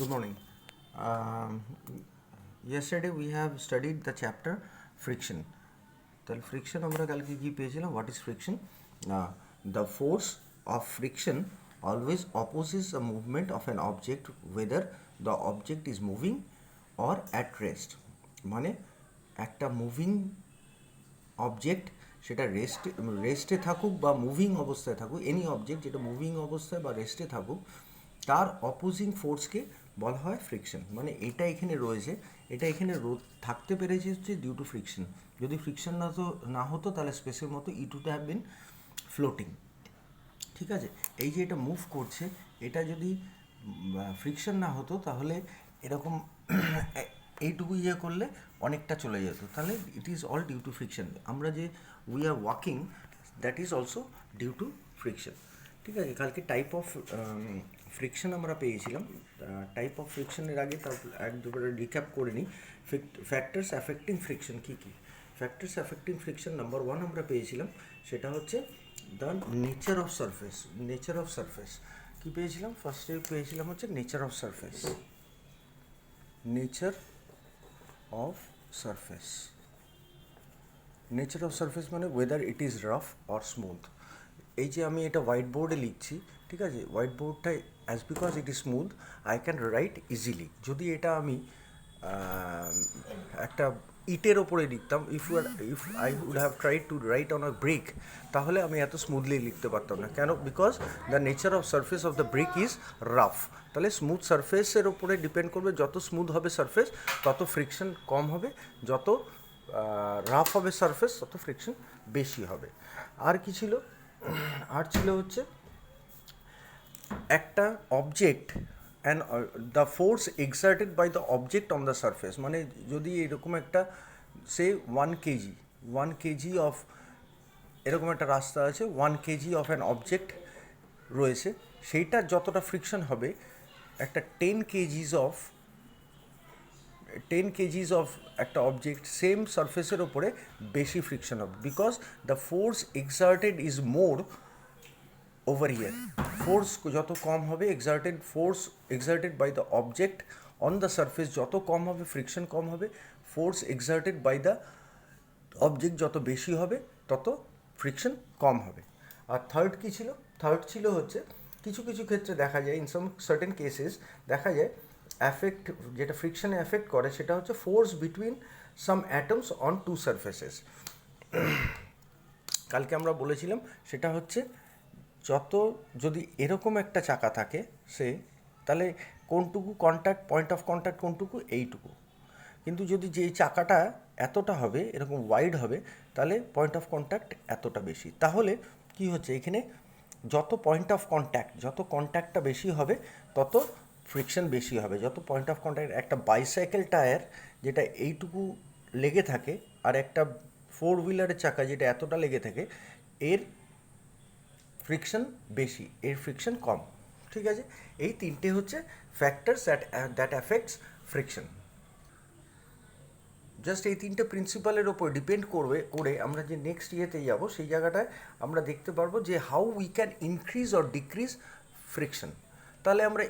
Good morning. Um, Yesterday we have studied the chapter friction. তাহলে friction আমরা কালকে কি পেয়েছিলাম? What is friction? The force of friction always opposes the movement of an object whether the object is moving or at rest. মানে একটা moving object সেটা রেস্টে থাকুক বা মুভিং অবস্থায় থাকুক, এনি অবজেক্ট যেটা মুভিং অবস্থায় বা রেস্টে থাকুক, তার অপোজিং ফোর্সকে বলা হয় ফ্রিকশন। মানে এটা এখানে রয়েছে, এটা এখানে থাকতে পেরেছে হচ্ছে ডিউ টু ফ্রিকশন। যদি ফ্রিকশন না হতো তাহলে স্পেসের মতো it would have been floating. ঠিক আছে, এই যে এটা মুভ করছে, এটা যদি ফ্রিকশন না হতো তাহলে এরকম এইটুকু ইয়ে করলে অনেকটা চলে যেত। তাহলে it is all due to friction. আমরা যে we are walking, that is also due to friction. ঠিক আছে, কালকে টাইপ অফ ফ্রিকশন আমরা পেয়েছিলাম। টাইপ অফ ফ্রিকশনের আগে তার এক দুবার রিক্যাপ করে নিই। ফ্যাক্টরস অ্যাফেক্টিং ফ্রিকশন কী কী? ফ্যাক্টরস অ্যাফেক্টিং ফ্রিকশন নাম্বার 1 আমরা পেয়েছিলাম, সেটা হচ্ছে the nature of surface. Nature of surface কী পেয়েছিলাম? ফার্স্টে পেয়েছিলাম হচ্ছে nature of surface. Nature of surface, nature of surface মানে whether it is rough or smooth. এই যে আমি এটা হোয়াইট বোর্ডে লিখছি, ঠিক আছে, হোয়াইট বোর্ডটাই as because it is smooth I can write easily. যদি এটা আমি একটা ইটের ওপরে লিখতাম, if I would have tried to write on a brick, তাহলে আমি এত স্মুথলি লিখতে পারতাম না। কেন? Because the nature of surface of the brick is rough. তাহলে স্মুথ সারফেসের ওপরে ডিপেন্ড করবে, যত স্মুথ হবে সারফেস তত ফ্রিকশন কম হবে, যত রাফ হবে সারফেস তত ফ্রিকশন বেশি হবে। আর কি ছিল? আর ছিল হচ্ছে একটা object and the force exerted by the object on the surface. মানে যদি এরকম একটা সে 1 কেজি অফ, এরকম একটা রাস্তা আছে, 1 কেজি অফ অ্যান অবজেক্ট রয়েছে, সেইটার যতটা ফ্রিকশন হবে একটা 10 কেজিস অফ একটা অবজেক্ট সেম সারফেসের ওপরে বেশি ফ্রিকশন হবে, because the force exerted is more over here. Force যত কম হবে, force exerted by the object on the surface যত কম হবে ফ্রিকশন কম হবে, force exerted by the object যত বেশি হবে তত ফ্রিকশন কম হবে। আর থার্ড কী ছিল? থার্ড ছিল হচ্ছে কিছু কিছু ক্ষেত্রে দেখা যায়, ইন সাম সার্টেন কেসেস দেখা যায় অ্যাফেক্ট, যেটা ফ্রিকশনে অ্যাফেক্ট করে সেটা হচ্ছে force between some atoms on two surfaces. কালকে আমরা বলেছিলাম সেটা হচ্ছে যদি এরকম একটা চাকা থাকে তাহলে কোনটুকু কন্ট্যাক্ট, পয়েন্ট অফ কন্ট্যাক্ট কোনটুকু? এইটুকু। কিন্তু যদি যেই চাকাটা এতটা হবে, এরকম ওয়াইড হবে, তাহলে পয়েন্ট অফ কন্ট্যাক্ট এতটা বেশি। তাহলে কি হচ্ছে এখানে? যত পয়েন্ট অফ কন্ট্যাক্ট, যত কন্ট্যাক্টটা বেশি হবে তত ফ্রিকশন বেশি হবে। যত পয়েন্ট অফ কন্ট্যাক্ট, একটা বাইসাইকেল টায়ার যেটা এইটুকু লেগে থাকে আর একটা 4 হুইলারের চাকা যেটা এতটা লেগে থাকে, এর ফ্রিকশন বেশি, এর ফ্রিকশন কম। ঠিক আছে, এই তিনটে হচ্ছে factors that affects friction. Just এই তিনটে প্রিন্সিপালের ওপর ডিপেন্ড করে আমরা যে নেক্সট ইয়েতে যাব, সেই জায়গাটায় আমরা দেখতে পারবো যে how we can increase or decrease friction. তাহলে আমরা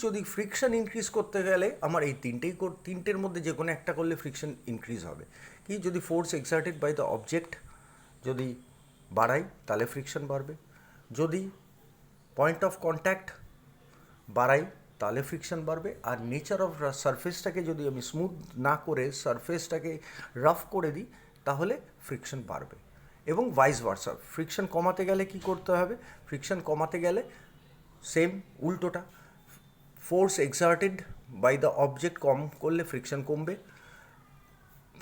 যদি ফ্রিকশন ইনক্রিজ করতে গেলে আমার এই তিনটের মধ্যে যে কোনো একটা করলে ফ্রিকশন ইনক্রিজ হবে। কি? যদি force exerted by the object যদি বাড়াই তাহলে ফ্রিকশন বাড়বে, যদি পয়েন্ট অফ কন্ট্যাক্ট বাড়াই তাহলে ফ্রিকশন বাড়বে, আর নেচার অফ সারফেসটাকে যদি আমি স্মুথ না করে সারফেসটাকে রাফ করে দিই তাহলে ফ্রিকশন বাড়বে। এবং ভাইস ভার্সা, ফ্রিকশন কমাতে গেলে কি করতে হবে? ফ্রিকশন কমাতে গেলে সেম উল্টোটা, force exerted by the object কম করলে ফ্রিকশন কমবে,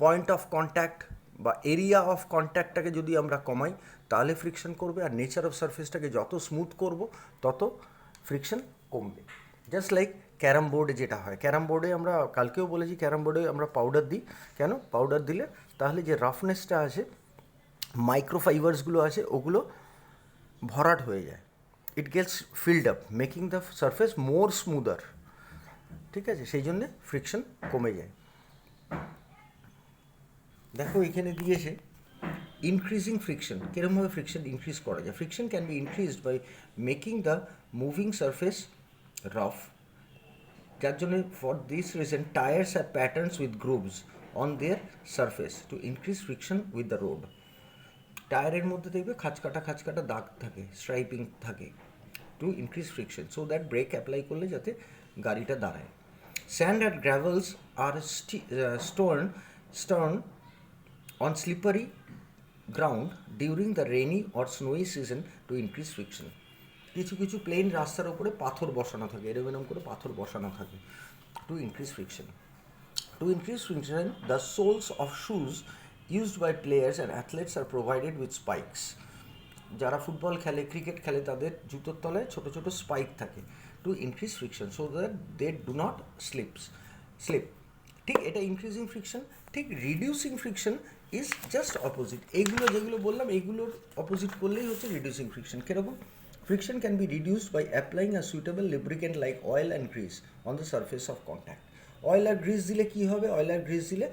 পয়েন্ট অফ কন্ট্যাক্ট বা এরিয়া অফ কন্ট্যাক্টটাকে যদি আমরা কমাই তাহলে ফ্রিকশন করবে, আর নেচার অফ সারফেসটাকে যত স্মুথ করব তত ফ্রিকশন কমবে। জাস্ট লাইক ক্যারাম বোর্ডে যেটা হয়, ক্যারাম বোর্ডে আমরা কালকেও বলেছি, ক্যারাম বোর্ডে আমরা পাউডার দিই। কেন পাউডার দিলে? তাহলে যে রাফনেসটা আছে, মাইক্রোফাইবার্সগুলো আছে, ওগুলো ভরাট হয়ে যায়, ইট gets filled up making the surface more smoother. ঠিক আছে, সেই জন্যে ফ্রিকশন কমে যায়। দেখো এখানে দিয়েছে ইনক্রিজিং ফ্রিকশন। কীরকমভাবে ফ্রিকশন ইনক্রিজ করা যায়? Friction can be increased by making the moving surface rough, যার জন্য for this reason tyres have patterns with grooves on their surface to increase friction with the road. টায়ারের মধ্যে দেখবে খাঁচকাটা দাগ থাকে, স্ট্রাইপিং থাকে, to increase friction so that brake apply করলে যাতে গাড়িটা দাঁড়ায়। স্যান্ড অ্যান্ড গ্র্যাভেলস আর stone on slippery ground during the rainy or snowy season to increase friction. কিছু কিছু প্লেন রাস্তার উপরে পাথর বসানো থাকে, এরকম করে পাথর বসানো থাকে to increase friction. To increase friction, the soles of shoes used by players and athletes are provided with spikes. যারা ফুটবল খেলে, ক্রিকেট খেলে, তাদের জুতোর তলায় ছোট ছোট স্পাইক থাকে to increase friction so that they do not slip. ঠিক এটা ইনক্রিজিং ফ্রিকশন। ঠিক reducing friction is just opposite. এইগুলো যেগুলো বললাম এইগুলোর অপোজিট করলেই হচ্ছে রিডিউসিং ফ্রিকশন। কীরকম? Friction can be reduced by applying a suitable lubricant like oil and grease on the surface of contact. Oil আর গ্রিস দিলে কী হবে? অয়েল আর গ্রিস দিলে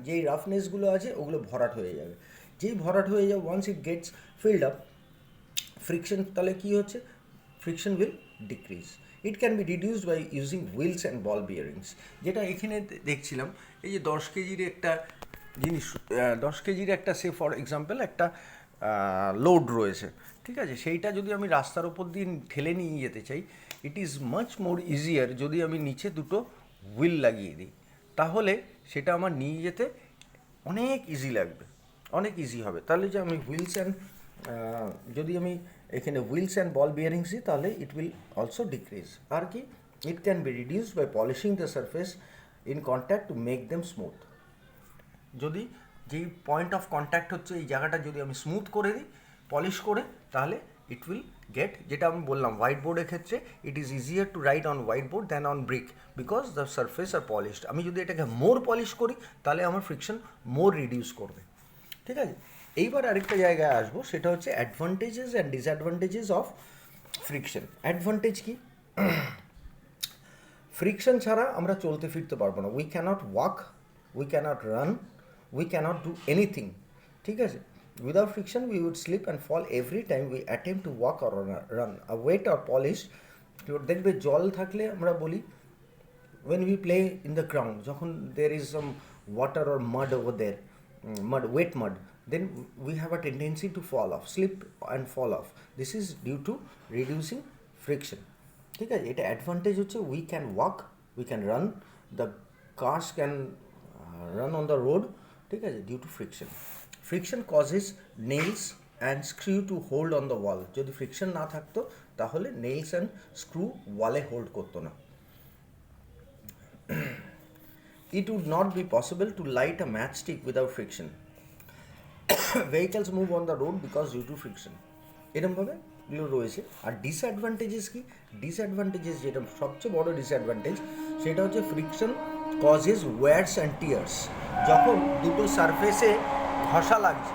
যেই রাফনেসগুলো আছে ওগুলো ভরাট হয়ে যাবে। যেই ভরাট হয়ে যাবে, once it gets filled up, friction তাহলে কী হচ্ছে? Friction will decrease. It can be reduced by using wheels and ball bearings. যেটা এখানে দেখছিলাম, এই যে 10 কেজির একটা জিনিস, 10 কেজির একটা সে ফর এক্সাম্পল একটা লোড রয়েছে, ঠিক আছে, সেইটা যদি আমি রাস্তার ওপর দিয়ে ঠেলে নিয়ে যেতে চাই, it is much more easier যদি আমি নিচে দুটো হুইল লাগিয়ে দিই, তাহলে সেটা আমার নিয়ে যেতে অনেক ইজি লাগবে, অনেক ইজি হবে। তাহলে যে আমি হুইলস অ্যান্ড যদি আমি এখানে হুইলস অ্যান্ড বল বিয়ারিংস দিই তাহলে ইট উইল অলসো ডিক্রিজ। আর কি? It can be reduced by polishing the surface in contact to make them smooth. যদি যেই পয়েন্ট অফ কন্ট্যাক্ট হচ্ছে এই জায়গাটা যদি আমি স্মুথ করে দিই, পলিশ করে, তাহলে ইট উইল গেট, যেটা আমি বললাম হোয়াইট বোর্ডের ক্ষেত্রে, it is easier to write on white board than on brick because the surface are polished. আমি যদি এটাকে মোর পলিশ করি তাহলে আমার ফ্রিকশন মোর রিডিউস করবে, ঠিক আছে। এইবার আরেকটা জায়গায় আসবো, সেটা হচ্ছে advantages and disadvantages of friction. Advantage কি? ফ্রিকশন ছাড়া আমরা চলতে ফিরতে পারবো না। We can't walk, we can't run, we can't do anything, ঠিক আছে। Without friction we would slip and fall every time we attempt to walk or run. Wet or polish, দেখবে জল থাকলে আমরা বলি when we play in the ground, যখন there is some water or mud over there, wet mud, then we have a tendency to fall off, slip and fall off. This is due to reducing friction, ঠিক আছে। এটা advantage হচ্ছে we can walk, we can run, the cars can run on the road, ঠিক আছে, due to friction. Friction causes nails and screw to hold on the wall. যদি friction না থাকতো তাহলে নেইলস অ্যান্ড স্ক্রু ওয়ালে hold করতো না। It would not be possible to light a matchstick without friction. Vehicles move on the road because due to friction. এরকমভাবে এগুলো রয়েছে। আর ডিসঅ্যাডভান্টেজেস কি? ডিসঅ্যাডভান্টেজেস যেটা সবচেয়ে বড় ডিসঅ্যাডভান্টেজ, সেটা হচ্ছে friction causes wires and tears. যখন দুটো সারফেসে ঘষা লাগছে,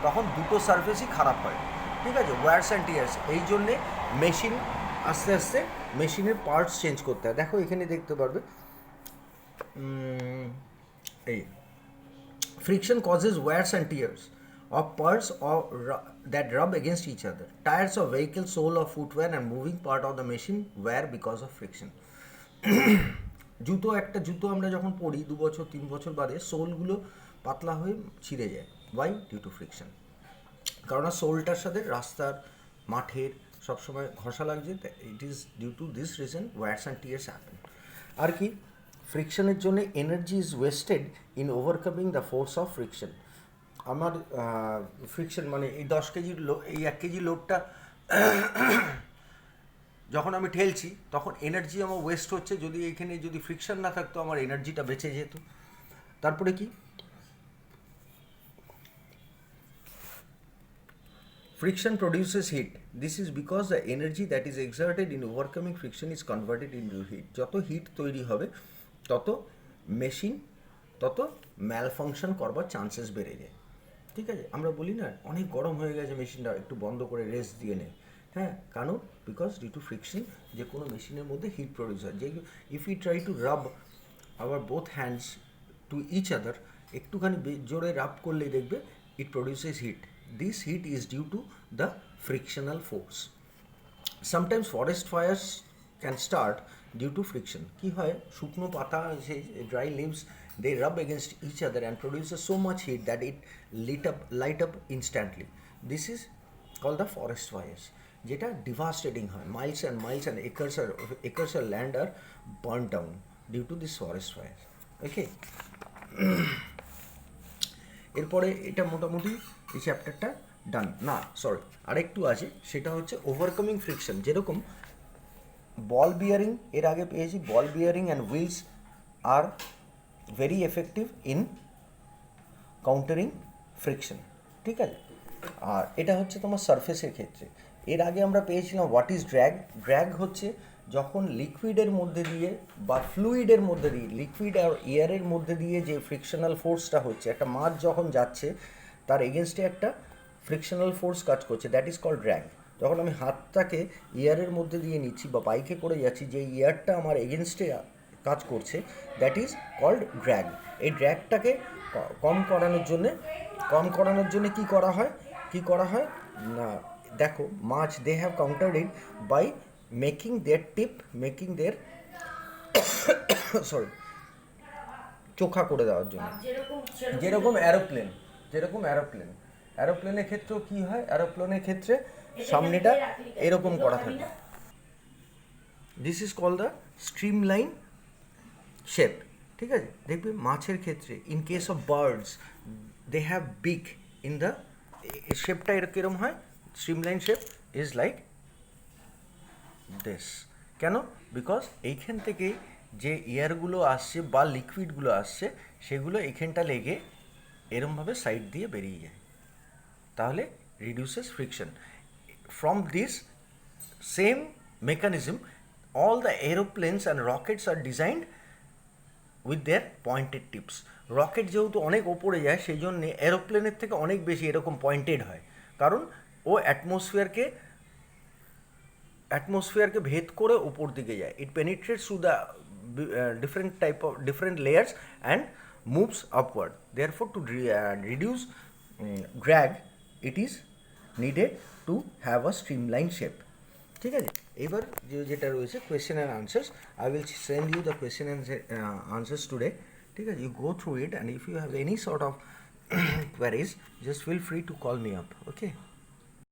তখন দুটো সারফেসই খারাপ হয়, ঠিক আছে, ওয়্যার্স অ্যান্ড টিয়ার্স। এই জন্যে মেশিন আস্তে আস্তে মেশিনের পার্টস চেঞ্জ করতে হয়। দেখো এখানে দেখতে পারবে, এই friction causes wires and tears of parts that rub against each other. Tires of vehicle, sole of footwear and moving part of the machine wear because of friction. একটা জুতো আমরা যখন পরি 2 বছর 3 বছর বাদে সোলগুলো পাতলা হয়ে ছিঁড়ে যায়। ওয়াই? Due to friction. কারণ সোলটার সাথে রাস্তার, মাঠের সবসময় ঘষা লাগছে। It is due to this reason wears and tears happen. আর কি? ফ্রিকশনের জন্য energy is wasted in overcoming the force of friction. আমার ফ্রিকশন মানে এই 10 কেজির এই 1 কেজি লোডটা যখন আমি ঠেলছি তখন এনার্জি আমার ওয়েস্ট হচ্ছে। যদি এইখানে যদি ফ্রিকশন না থাকতো আমার এনার্জিটা বেঁচে যেত। তারপরে কি? Friction produces heat. This is because the energy that is exerted in overcoming friction is converted into heat. যত হিট তৈরি হবে তত মেশিন তত ম্যালফাংশন করবার চান্সেস বেড়ে যায়, ঠিক আছে। আমরা বলি না অনেক গরম হয়ে গেছে মেশিনটা, একটু বন্ধ করে রেস্ট দিয়ে নেয়, হ্যাঁ, কারণ বিকজ ডিউ টু ফ্রিকশন যে কোনো মেশিনের মধ্যে হিট প্রডিউস হয়। যে if you try to rub our both hands to each other, একটুখানি জোরে রাব করলেই দেখবে it produces heat. This heat is due to the frictional force. Sometimes forest fires can start due to friction. কি হয়, শুকনো পাতা, সেই dry leaves, they rub against each other and produces so much heat that it light up instantly. This is called the forest fires, যেটা devastating হয়. Miles and acres of land are burnt down due to this forest fire. Okay. এরপরে এটা মোটামুটি এই চ্যাপ্টারটা ডান। না sorry, আরেকটু আছে, সেটা হচ্ছে ওভারকামিং ফ্রিকশন। যেরকম বল বিয়ারিং এর আগে পেয়েছি, ball bearing and wheels are very effective in countering friction, ঠিক আছে। আর এটা হচ্ছে তোমার সারফেসের ক্ষেত্রে। এর আগে আমরা পেয়েছিলাম হোয়াট ইজ ড্র্যাগ। ড্র্যাগ হচ্ছে যখন লিকুইডের মধ্যে দিয়ে বা ফ্লুইডের মধ্যে দিয়ে, লিকুইড আর এয়ারের মধ্যে দিয়ে যে ফ্রিকশনাল ফোর্সটা হচ্ছে, একটা মাছ যখন যাচ্ছে তার এগেনস্টে একটা ফ্রিকশনাল ফোর্স কাজ করছে, দ্যাট ইজ কল্ড ড্র্যাগ। যখন আমি হাতটাকে এয়ারের মধ্যে দিয়ে নিচ্ছি বা বাইকে করে যাচ্ছি, যে এয়ারটা আমার এগেনস্টে কাজ করছে, দ্যাট ইজ কল্ড ড্র্যাগ। এই ড্র্যাগটাকে কম করানোর জন্যে কী করা হয় না, দেখো মাছ they have countered it by making their sorry চোখা করে দেওয়ার জন্য। যেরকম অ্যারোপ্লেনের ক্ষেত্রেও কী হয়, অ্যারোপ্লেনের ক্ষেত্রে সামনেটা এরকম করা থাকে। This is called the streamline shape, ঠিক আছে। দেখবে মাছের ক্ষেত্রে, in case of birds they have big in the শেপটা এরকম হয়, streamline shape is like this. কেন? বিকজ এইখান থেকে যে এয়ারগুলো আসছে বা লিকুইডগুলো আসছে, সেগুলো এইখানটা লেগে এরমভাবে সাইড দিয়ে বেরিয়ে যায়, তাহলে reduces friction. From this same mechanism all the aeroplanes and rockets are designed with their pointed tips. Rocket যেহেতু অনেক ওপরে যায়, সেই জন্যে এরোপ্লেনের থেকে অনেক বেশি এরকম পয়েন্টেড হয়, কারণ ও অ্যাটমসফিয়ারকে ভেদ করে ওপর দিকে যায়। It penetrates through the different layers and moves upward. Therefore to reduce drag it is needed to have a streamlined shape, ঠিক আছে। এবার যেটা রয়েছে question and answers, I will send you the question and answers today, ঠিক আছে। You go through it and if you have any sort of queries just feel free to call me up, okay.